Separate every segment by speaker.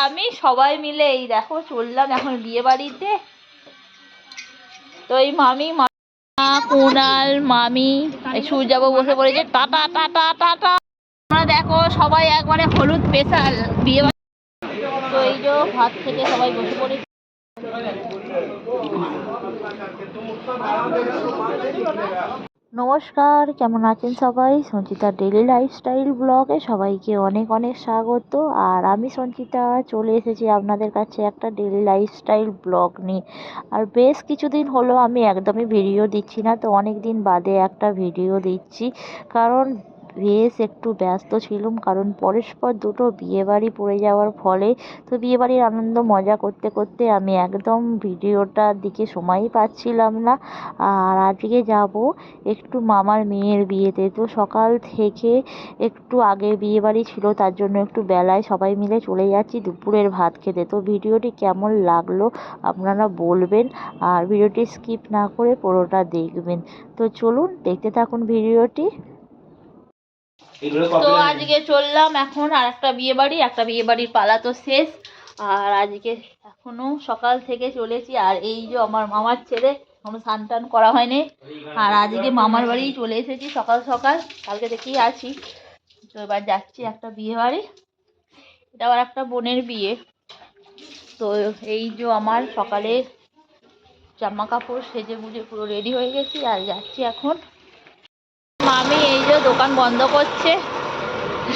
Speaker 1: আমি সবাই মিলে এই দেখো চললাম এখন বিয়ে বাড়িতে। তো এই মামি কুনাল মামি সূর্যাবু বসে পড়েছে টাটা টাটা টাটা। আমরা দেখো সবাই একবারে হলুদ স্পেশাল বিয়ে বাড়ি। তো এই যে ভাত থেকে সবাই বসে পড়েছে। নমস্কার, কেমন আছেন সবাই? সঞ্চিতা ডেইলি লাইফস্টাইল ব্লগে সবাইকে অনেক অনেক স্বাগত। আর আমি সঞ্চিতা চলে এসেছি আপনাদের কাছে একটা ডেইলি লাইফস্টাইল ব্লগ নিয়ে। আর বেশ কিছুদিন হলো আমি একদমই ভিডিও দিচ্ছি না, তো অনেক দিন বাদে একটা ভিডিও দিচ্ছি। কারণ বেশ একটু ব্যস্ত ছিলাম, কারণ পরস্পর দুটো বিয়েবাড়ি পড়ে যাওয়ার ফলে তো বিয়েবাড়ির আনন্দ মজা করতে করতে আমি একদম ভিডিওটার দিকে সময়ই পাচ্ছিলাম না। আর আজকে যাব একটু মামার মেয়ের বিয়েতে। তো সকাল থেকে একটু আগে বিয়েবাড়ি ছিল, তার জন্য একটু বেলায় সবাই মিলে চলে যাচ্ছি দুপুরের ভাত খেতে। তো ভিডিওটি কেমন লাগলো আপনারা বলবেন, আর ভিডিওটি স্কিপ না করে পুরোটা দেখবেন। তো চলুন দেখতে থাকুন ভিডিওটি। তো আজকে চললাম এখন আর একটা বিয়ে বাড়ির পালা তো শেষ। আর আজকে এখনো সকাল থেকে চলেছি। আর এই যে আমার মামার ছেলে, কোনো স্নান টান করা হয়নি। আর আজকে মামার বাড়ি চলে এসেছি সকাল সকাল, কালকে থেকেই আছি। তো এবার যাচ্ছি একটা বিয়ে বাড়ি, এটা আবার একটা বোনের বিয়ে। তো এই যে আমার সকালে জামা কাপড় সেজে গুজে পুরো রেডি হয়ে গেছি আর যাচ্ছি এখন। মামি এই যে দোকান বন্ধ করছে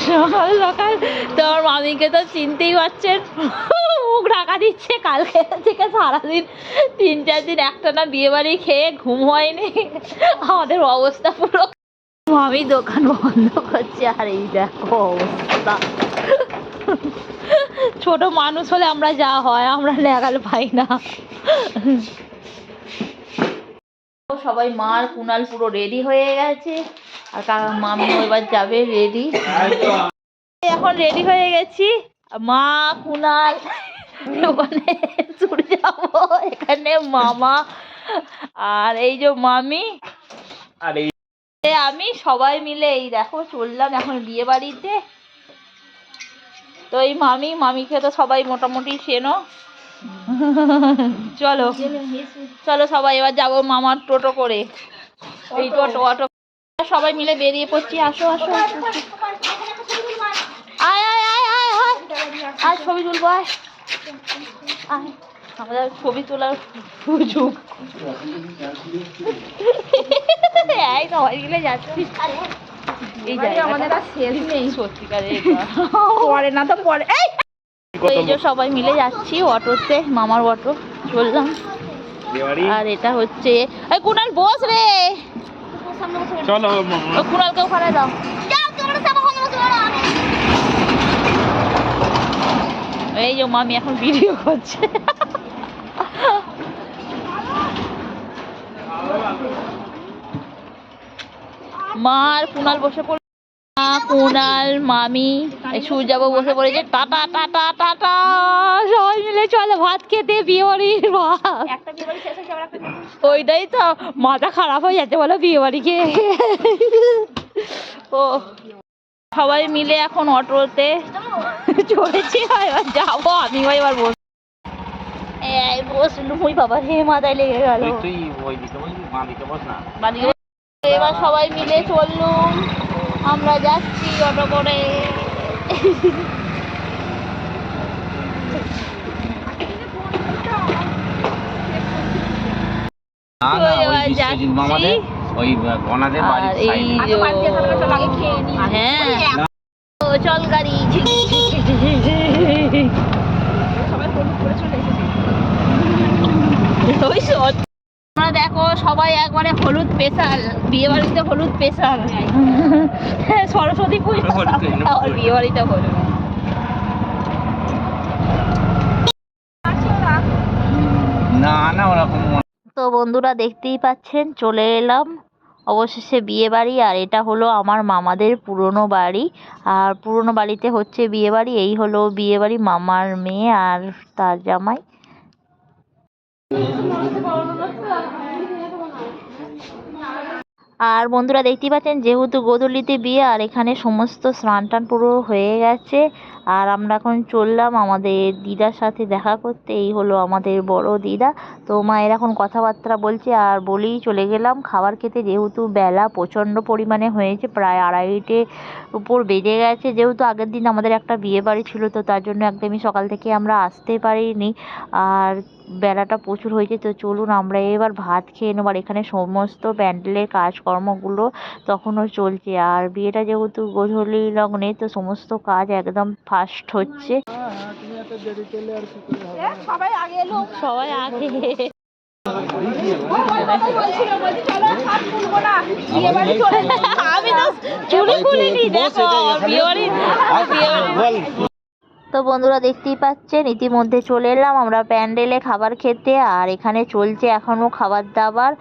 Speaker 1: সকাল সকাল। তো আমার মামিকে তো চিনতেই পারছেন, মুখ ঢাকা দিচ্ছে। কালকে থেকে সারাদিন 3-4 দিন একটানা বিয়ে বাড়ি খেয়ে ঘুম হয়নি, আমাদের অবস্থা পুরো। মামি দোকান বন্ধ করছে আর এই দেখো অবস্থা। ছোট মানুষ হলে আমরা যা হয় আমরা ন্যাগাল পাই না। সবাই মার কুনাল পুরো রেডি হয়ে গেছে আর মামিও এবার যাবে রেডি। এখন রেডি হয়ে গেছি, মা কুনাল ওখানে চলে যাবো, এখানে মামা আর এই যে মামি আর আমি সবাই মিলে এই দেখো চললাম এখন বিয়ে বাড়িতে। তো এই মামিকে তো সবাই মোটামুটি চেনো। চলো চলো সবাই এবার যাবো মামার টোটো করে। এই টোটো অটো সবাই মিলে বেরিয়ে পড়ছি। আসো আসো আয় আয় আয় আয় আয় আয় ছবি তুলবো, আয় আয় আমাদের ছবি তোলার সুযোগ। এই সবাই মিলে যাচ্ছি, এই জায়গা আমাদের আর শেষ নেই সত্যিকারে, পরে না তো পরে। এই যে সবাই মিলে যাচ্ছি অটোতে, মামার অটো চললাম। আর এটা হচ্ছে এই কুনাল বস রে, চলো কুনালকে ওখানে দাও। এই যে মামি এখন ভিডিও করছে। মা আর কুনাল বসে পড়ে, কুনাল মামি সূর্যাবু বসে পড়েছে টাটা টাটা টাটা। সবাই মিলে চলে ভাত খেতে বিয়ে বাড়ির ভাত। ওইটাই তো মাথা খারাপ হয়ে যাচ্ছে বলো বিয়ে বাড়ি খেয়ে। ও সবাই মিলে এখন অটোতে চড়েছি, এবার যাবো। আমি এবার বসলু মুই বাবা হে মাথায় লেগে গেল। এবার সবাই মিলে চললুম, আমরা যাচ্ছি অটো করে। চল গাড়ি। আমরা দেখো সবাই একবারে হলুদ স্পেশাল বিয়ে বাড়িতে, হলুদ স্পেশাল। সরস্বতী পুজো বিয়ে বাড়িতে হলুদ। তো বন্ধুরা দেখতেই পাচ্ছেন চলে এলাম অবশেষে বিয়ে বাড়ি। আর এটা হলো আমার মামাদের পুরনো বাড়ি, আর পুরনো বাড়িতে হচ্ছে বিয়ে বাড়ি। এই হলো বিয়ে বাড়ি, মামার মেয়ে আর তার জামাই। আর বন্ধুরা দেখতেই পাচ্ছেন যেহেতু গোধূলিতে বিয়ে আর এখানে সমস্ত স্নান টান পুরো হয়ে গেছে। আর আমরা এখন চললাম আমাদের দিদার সাথে দেখা করতে। এই হলো আমাদের বড় দিদা। তো মায়ের এখন কথাবার্তা বলছে আর বলেই চলে গেলাম খাবার খেতে, যেহেতু বেলা প্রচণ্ড পরিমাণে হয়েছে, প্রায় 2:30 উপর বেজে গেছে। যেহেতু আগের দিন আমাদের একটা বিয়ে বাড়ি ছিল, তো তার জন্য একদমই সকাল থেকে আমরা আসতে পারিনি আর বেলাটা প্রচুর হয়েছে। তো চলুন আমরা এবার ভাত খেয়ে নেব। আর এখানে সমস্ত প্যান্ডেলের কাজকর্মগুলো তখনও চলছে। আর বিয়েটা যেহেতু গোধূলি লগ্নে, তো সমস্ত কাজ একদম ফাস্ট হচ্ছে। সবাই আগে আমি তো চুলে খুলিনি, দেখো বিয়ে বাড়ি। তো বন্ধুরা দেখতেই পাচ্ছেন ইতিমধ্যে চলে এলাম আমরা প্যান্ডেলে খাবার খেতে। আর এখানে চলছে এখনও খাবার দাবার।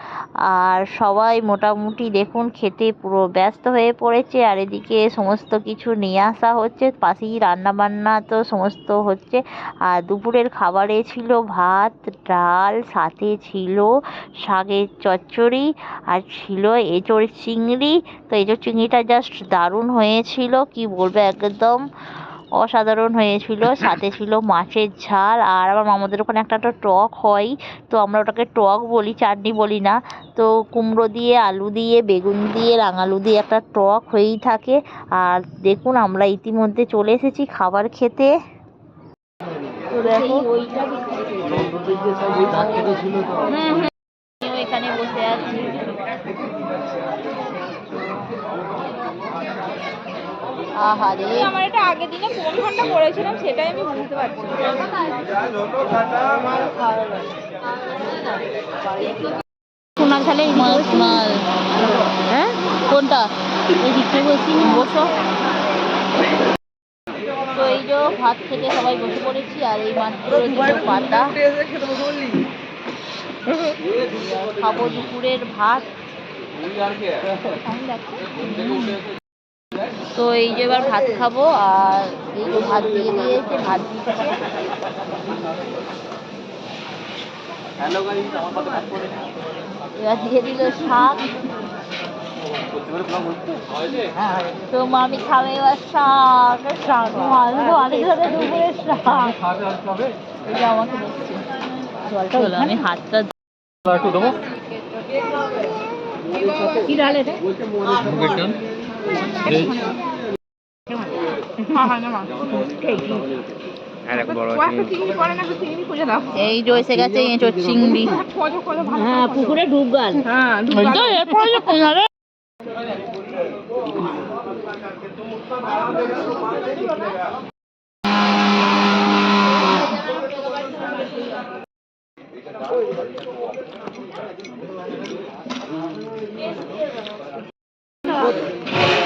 Speaker 1: আর সবাই মোটামুটি দেখুন খেতে পুরো ব্যস্ত হয়ে পড়েছে। আর এদিকে সমস্ত কিছু নিয়ে আসা হচ্ছে, পাশেই রান্না বান্না তো সমস্ত হচ্ছে। আর দুপুরের খাবারে ছিল ভাত, ডাল, সাথে ছিল শাকের চচ্চড়ি, আর ছিল এঁচোড় চিংড়ি। তো এঁচোড় চিংড়িটা জাস্ট দারুণ হয়েছিল, কি বলবো, একদম অসাধারণ হয়েছিল। সাথে ছিল মাছের ঝাল। আর আমার মামাদের ওখানে একটা টক হয়, তো আমরা ওটাকে টক বলি, চাটনি বলি না। তো কুমড়ো দিয়ে, আলু দিয়ে, বেগুন দিয়ে, রাঙালু দিয়ে একটা টক হয়েই থাকে। আর দেখুন আমরা ইতিমধ্যে চলে এসেছি খাবার খেতে। তো দেখো এখানে বসে আছি। আহারে
Speaker 2: আমার এটা আগের দিনে কোন ঘন্টা করেছিলাম সেটাই আমি বুঝতে পারছি না।
Speaker 1: সোনাল তাহলে সোনাল, হ্যাঁ কোনটা এদিকে বসি, বসো। তো এই যে ভাত খেতে সবাই বসে পড়েছি। আর এই মাত্র পাতা খাবো দুপুরের ভাত। তো এই যে এবার ভাত খাবো। আর এই যে ভাত দিয়ে দিয়েছে, ভাত দিচ্ছে। এবার দিয়ে দিল শাক। তো মামি খাবে এবার শাক। শাক অনেক ধরে দুপুরের শাক। এই যে আমাকে দেখছি জলটা, আমি হাতটা দেবো। কি ডাল এটা? এই যে এসে গেছে এঁচোড় চিংড়ি। হ্যাঁ পুকুরে ডুব গাল।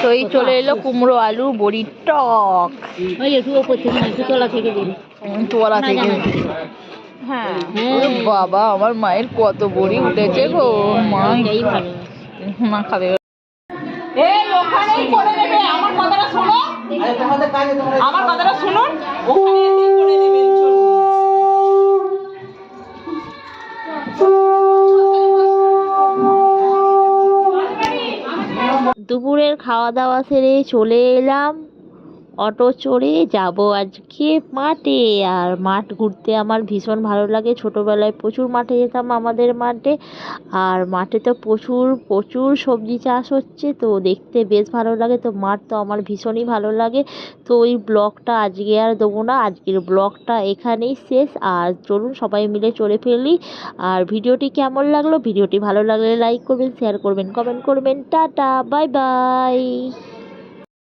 Speaker 1: তো এই চলে এলো কুমড়ো আলু বড়ির টক। ওই একটু ওপর থেকে একটু তলা থেকে দিন, তোলা থেকে। হ্যাঁ বাবা, আমার মায়ের কত বড়ি উঠেছে গো। মা ভালো মা খাবে। আমার কথাটা শোনো, আমার কথাটা শুনুন। দুপুরের খাওয়া দাওয়া সেরে চলে এলাম অটো চড়ে যাব আজকে মাঠে। আর মাঠ ঘুরতে আমার ভীষণ ভালো লাগে। ছোটোবেলায় প্রচুর মাঠে যেতাম আমাদের মাঠে। আর মাঠে তো প্রচুর প্রচুর সবজি চাষ হচ্ছে, তো দেখতে বেশ ভালো লাগে। তো মাঠ তো আমার ভীষণই ভালো লাগে। তো ওই ব্লগটা আজকে আর দেবো না, আজকের ব্লগটা এখানেই শেষ। আর চলুন সবাই মিলে চলে ফেলি। আর ভিডিওটি কেমন লাগলো, ভিডিওটি ভালো লাগলে লাইক করবেন, শেয়ার করবেন, কমেন্ট করবেন। Tata, bye bye.